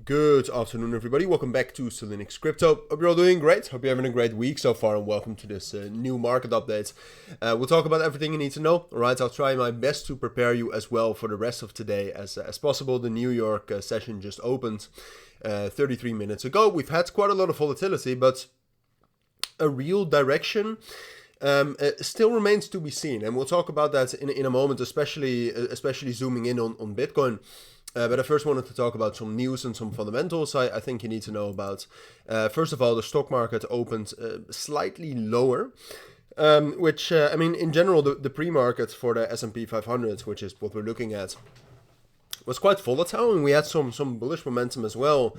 Good afternoon, everybody. Welcome back to Cilinix Crypto. Hope you're all doing great. Hope you're having a great week so far, and welcome to this new market update. We'll talk about everything you need to know. All right, I'll try my best to prepare you as well for the rest of today as possible. The New York session just opened 33 minutes ago. We've had quite a lot of volatility, but a real direction still remains to be seen, and we'll talk about that in a moment, especially zooming in on Bitcoin. But I first wanted to talk about some news and some fundamentals I think you need to know about. First of all, the stock market opened slightly lower, which, I mean, in general, the pre-market for the S&P 500, which is what we're looking at, was quite volatile, and we had some bullish momentum as well.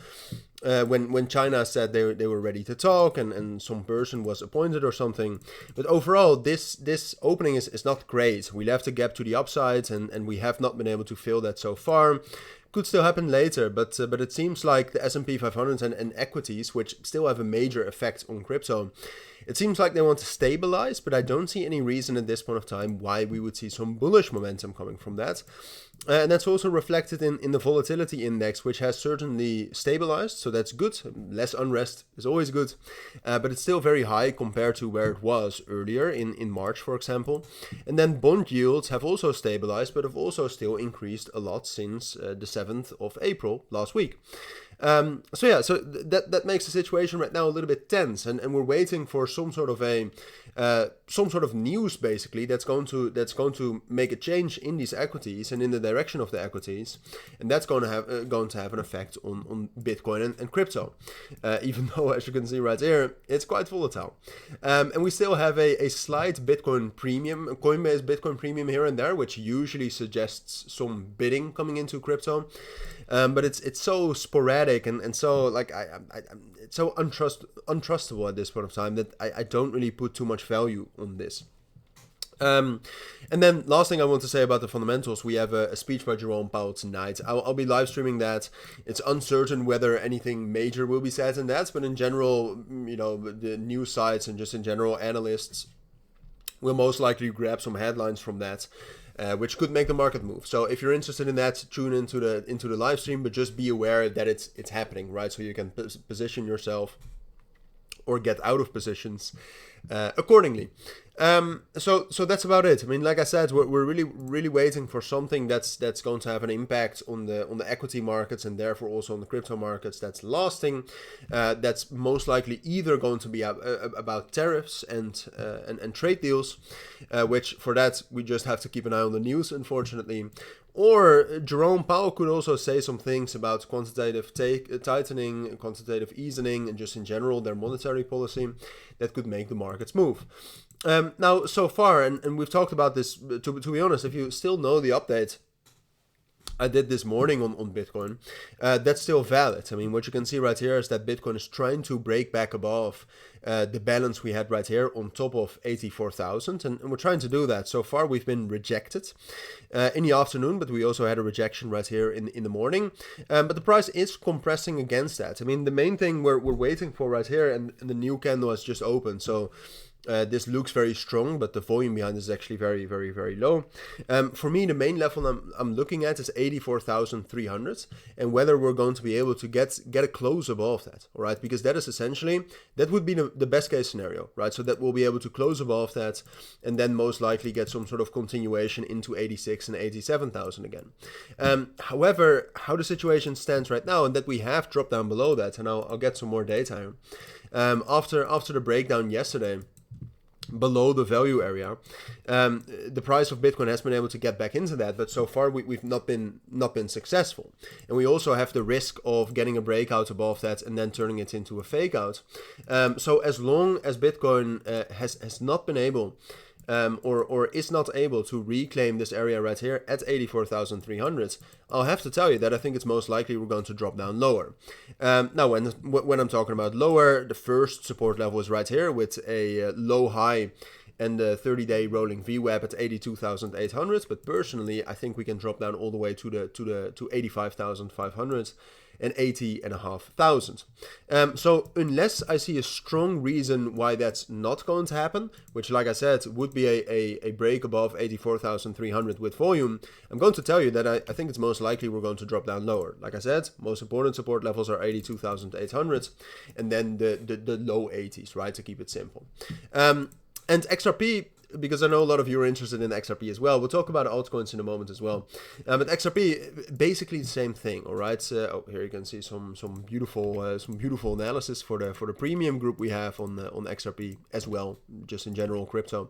When China said they were ready to talk and some person was appointed or something. But overall, this opening is not great. We left a gap to the upside, and we have not been able to fill that so far. Could still happen later, but it seems like the S&P 500 and equities, which still have a major effect on crypto, it seems like they want to stabilize, but I don't see any reason at this point of time why we would see some bullish momentum coming from that. And that's also reflected in the volatility index, which has certainly stabilized, so that's good. Less unrest is always good, but it's still very high compared to where it was earlier in March, for example. And then bond yields have also stabilized, but have also still increased a lot since the 7th of April last week. So that makes the situation right now a little bit tense, and we're waiting for some sort of news basically that's going to make a change in these equities and in the direction of the equities, and that's going to have an effect on Bitcoin and crypto. Even though, as you can see right here, it's quite volatile, and we still have a slight Bitcoin premium, Coinbase Bitcoin premium here and there, which usually suggests some bidding coming into crypto. But it's so sporadic and so it's so untrustable at this point of time that I don't really put too much value on this. And then last thing I want to say about the fundamentals, we have a speech by Jerome Powell tonight. I'll be live streaming that. It's uncertain whether anything major will be said in that, but in general, you know, the news sites and just in general, analysts will most likely grab some headlines from that. Which could make the market move. So if you're interested in that, tune into the live stream, but just be aware that it's happening, right? So you can position yourself or get out of positions accordingly. So that's about it. I mean, like I said, we're really waiting for something that's going to have an impact on the equity markets and therefore also on the crypto markets that's lasting. That's most likely either going to be about tariffs and trade deals, which for that we just have to keep an eye on the news, unfortunately. Or Jerome Powell could also say some things about quantitative tightening, quantitative easing, and just in general their monetary policy that could make the markets move. Now, so far, and we've talked about this, to be honest, if you still know the update I did this morning on Bitcoin, that's still valid. I mean, what you can see right here is that Bitcoin is trying to break back above the balance we had right here on top of 84,000, and we're trying to do that. So far, we've been rejected in the afternoon, but we also had a rejection right here in the morning. But the price is compressing against that. I mean, the main thing we're waiting for right here, and the new candle has just opened, so this looks very strong, but the volume behind this is actually very, very, very low. For me, the main level I'm looking at is 84,300, and whether we're going to be able to get a close above that, all right? Because that is essentially, that would be the best case scenario, right? So that we'll be able to close above that, and then most likely get some sort of continuation into 86 and 87,000 again. However, how the situation stands right now, and that we have dropped down below that, and I'll get some more data here. After the breakdown yesterday, below the value area, the price of Bitcoin has been able to get back into that, but so far we've not been successful, and we also have the risk of getting a breakout above that and then turning it into a fake out. So as long as Bitcoin has not been able or is not able to reclaim this area right here at 84,300, I'll have to tell you that I think it's most likely we're going to drop down lower. Now, when I'm talking about lower, the first support level is right here with a low high and the 30-day rolling VWAP at 82,800. But personally, I think we can drop down all the way to 85,500. and 80,500. So unless I see a strong reason why that's not going to happen, which like I said would be a break above 84,300 with volume, I'm going to tell you that I think it's most likely we're going to drop down lower. Like I said, most important support levels are 82,800 and then the low 80s, right, to keep it simple. And XRP, because I know a lot of you are interested in XRP as well. We'll talk about altcoins in a moment as well. But XRP, basically the same thing, all right? Here you can see some beautiful analysis for the premium group we have on XRP as well, just in general crypto.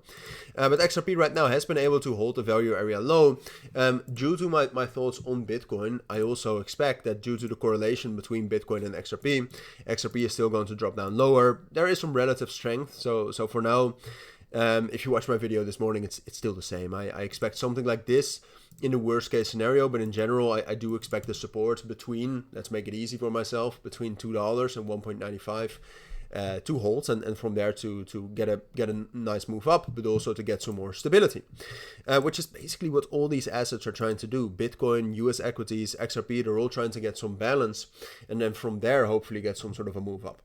But XRP right now has been able to hold the value area low. Due to my thoughts on Bitcoin, I also expect that due to the correlation between Bitcoin and XRP is still going to drop down lower. There is some relative strength, so for now, if you watch my video this morning, it's still the same. I expect something like this in the worst case scenario, but in general, I do expect the support between, let's make it easy for myself, between $2 and 1.95 to hold, and from there to get a nice move up, but also to get some more stability, which is basically what all these assets are trying to do. Bitcoin, US equities, XRP, they're all trying to get some balance, and then from there, hopefully get some sort of a move up.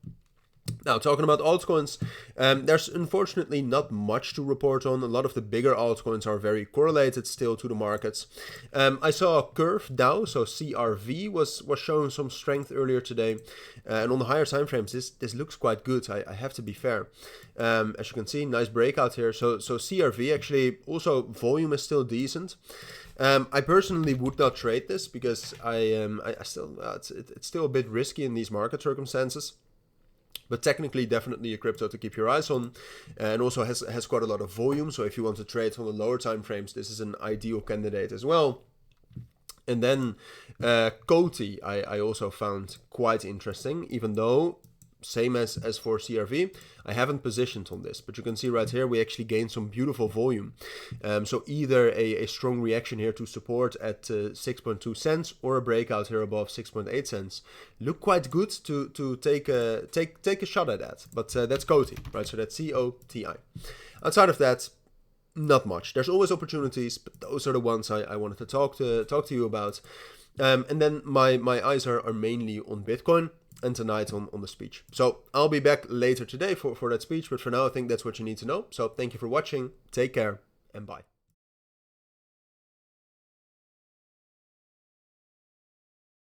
Now, talking about altcoins, there's unfortunately not much to report on. A lot of the bigger altcoins are very correlated still to the markets. I saw Curve DAO, so CRV, was showing some strength earlier today. And on the higher time frames, this looks quite good, I have to be fair. As you can see, nice breakout here. So CRV actually, also volume is still decent. I personally would not trade this because it's still a bit risky in these market circumstances. But technically, definitely a crypto to keep your eyes on, and also has quite a lot of volume. So if you want to trade on the lower time frames, this is an ideal candidate as well. And then Coty, I also found quite interesting, even though same as for CRV, I haven't positioned on this, but you can see right here we actually gained some beautiful volume. So either a strong reaction here to support at 6.2 cents or a breakout here above 6.8 cents. Look quite good to take a shot at that. But that's Coty, right? So that's COTI. Outside of that, not much. There's always opportunities, but those are the ones I wanted to talk to you about. And then my eyes are mainly on Bitcoin and tonight on the speech. So I'll be back later today for that speech, but for now I think that's what you need to know. So thank you for watching, take care, and bye.